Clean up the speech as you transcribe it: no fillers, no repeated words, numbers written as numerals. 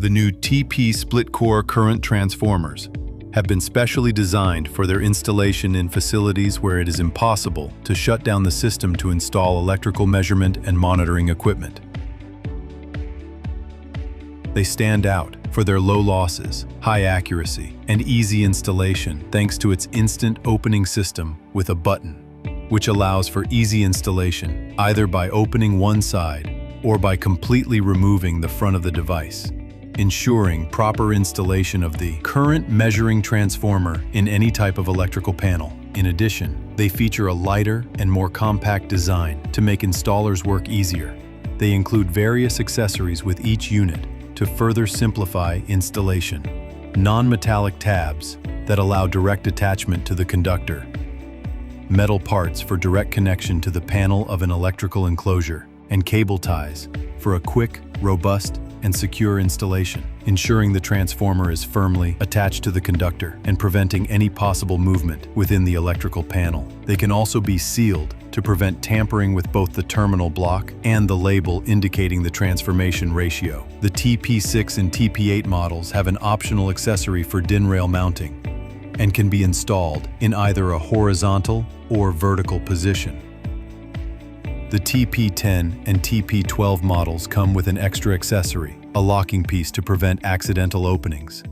The new TP split-core current transformers have been specially designed for their installation in facilities where it is impossible to shut down the system to install electrical measurement and monitoring equipment. They stand out for their low losses, high accuracy, and easy installation thanks to its instant opening system with a button, which allows for easy installation either by opening one side or by completely removing the front of the device, ensuring proper installation of the current measuring transformer in any type of electrical panel. In addition, they feature a lighter and more compact design to make installers work easier. They include various accessories with each unit to further simplify installation. Non-metallic tabs that allow direct attachment to the conductor. Metal parts for direct connection to the panel of an electrical enclosure, and cable ties for a quick, robust, and secure installation, ensuring the transformer is firmly attached to the conductor and preventing any possible movement within the electrical panel. They can also be sealed to prevent tampering with both the terminal block and the label indicating the transformation ratio. The TP6 and TP8 models have an optional accessory for DIN rail mounting and can be installed in either a horizontal or vertical position. The TP10 and TP12 models come with an extra accessory, a locking piece to prevent accidental openings.